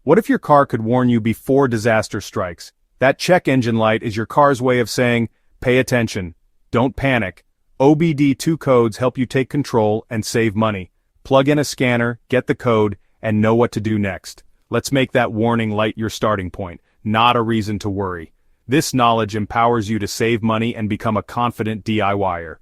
What if your car could warn you before disaster strikes? That check engine light is your car's way of saying, pay attention, don't panic. OBD2 codes help you take control and save money. Plug in a scanner, get the code, and know what to do next. Let's make that warning light your starting point, not a reason to worry. This knowledge empowers you to save money and become a confident DIYer.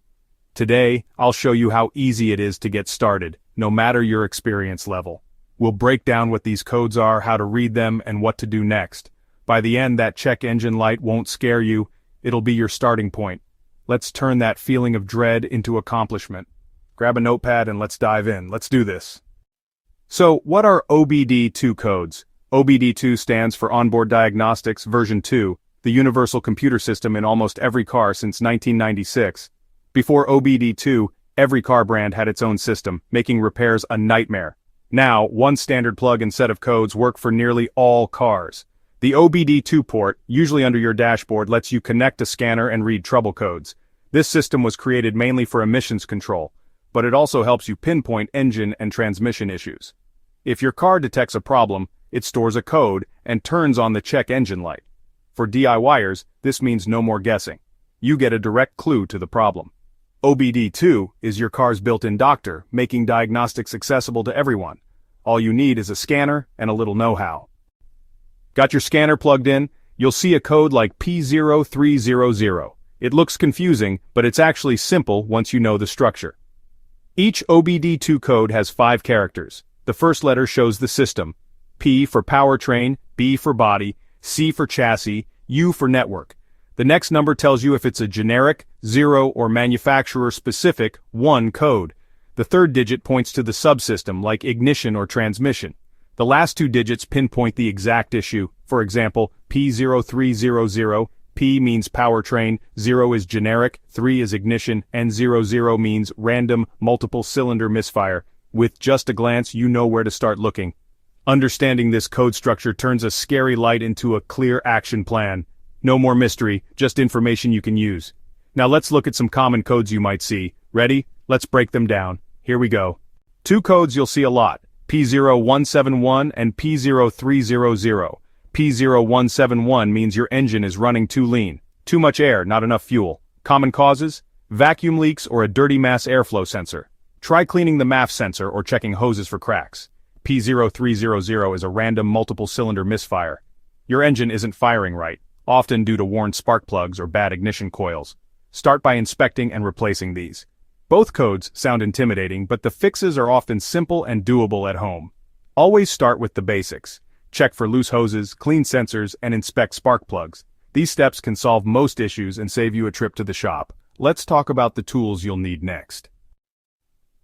Today, I'll show you how easy it is to get started, no matter your experience level. We'll break down what these codes are, how to read them, and what to do next. By the end, that check engine light won't scare you, it'll be your starting point. Let's turn that feeling of dread into accomplishment. Grab a notepad and let's dive in. Let's do this. So, what are OBD2 codes? OBD2 stands for Onboard Diagnostics version 2, the universal computer system in almost every car since 1996. Before OBD2, every car brand had its own system, making repairs a nightmare. Now, one standard plug and set of codes work for nearly all cars. The OBD2 port, usually under your dashboard, lets you connect a scanner and read trouble codes. This system was created mainly for emissions control, but it also helps you pinpoint engine and transmission issues. If your car detects a problem, it stores a code and turns on the check engine light. For DIYers, this means no more guessing. You get a direct clue to the problem. OBD2 is your car's built-in doctor, making diagnostics accessible to everyone. All you need is a scanner and a little know-how. Got your scanner plugged in? You'll see a code like P0300. It looks confusing, but it's actually simple once you know the structure. Each OBD2 code has 5 characters. The first letter shows the system. P for powertrain, B for body, C for chassis, U for network. The next number tells you if it's a generic, 0, or manufacturer-specific, 1 code. The third digit points to the subsystem, like ignition or transmission. The last 2 digits pinpoint the exact issue. For example, P0300, P means powertrain, 0 is generic, 3 is ignition, and 00 means random, multiple-cylinder misfire. With just a glance, you know where to start looking. Understanding this code structure turns a scary light into a clear action plan. No more mystery, just information you can use. Now let's look at some common codes you might see. Ready? Let's break them down. Here we go. 2 codes you'll see a lot. P0171 and P0300. P0171 means your engine is running too lean. Too much air, not enough fuel. Common causes? Vacuum leaks or a dirty mass airflow sensor. Try cleaning the MAF sensor or checking hoses for cracks. P0300 is a random multiple-cylinder misfire. Your engine isn't firing right, often due to worn spark plugs or bad ignition coils. Start by inspecting and replacing these. Both codes sound intimidating, but the fixes are often simple and doable at home. Always start with the basics. Check for loose hoses, clean sensors, and inspect spark plugs. These steps can solve most issues and save you a trip to the shop. Let's talk about the tools you'll need next.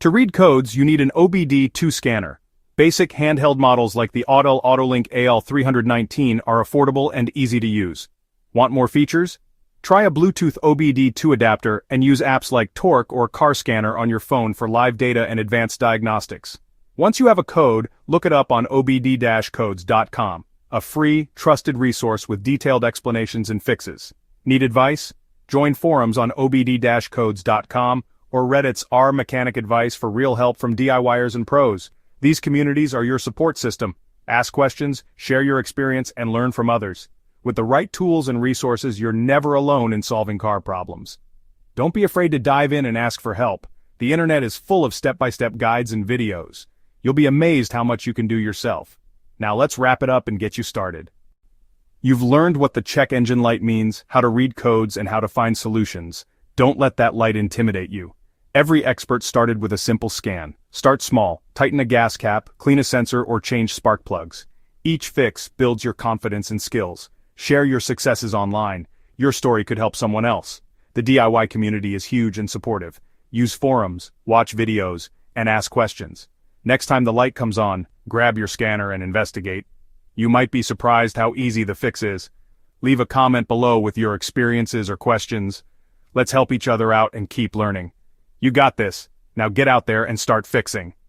To read codes, you need an OBD2 scanner. Basic handheld models like the Autel Autolink AL319 are affordable and easy to use. Want more features? Try a Bluetooth OBD2 adapter and use apps like Torque or Car Scanner on your phone for live data and advanced diagnostics. Once you have a code, look it up on obd-codes.com, a free, trusted resource with detailed explanations and fixes. Need advice? Join forums on obd-codes.com or Reddit's R Mechanic Advice for real help from DIYers and pros. These communities are your support system. Ask questions, share your experience, and learn from others. With the right tools and resources, you're never alone in solving car problems. Don't be afraid to dive in and ask for help. The internet is full of step-by-step guides and videos. You'll be amazed how much you can do yourself. Now let's wrap it up and get you started. You've learned what the check engine light means, how to read codes, and how to find solutions. Don't let that light intimidate you. Every expert started with a simple scan. Start small, tighten a gas cap, clean a sensor, or change spark plugs. Each fix builds your confidence and skills. Share your successes online. Your story could help someone else. The DIY community is huge and supportive. Use forums, watch videos, and ask questions. Next time the light comes on, grab your scanner and investigate. You might be surprised how easy the fix is. Leave a comment below with your experiences or questions. Let's help each other out and keep learning. You got this. Now get out there and start fixing.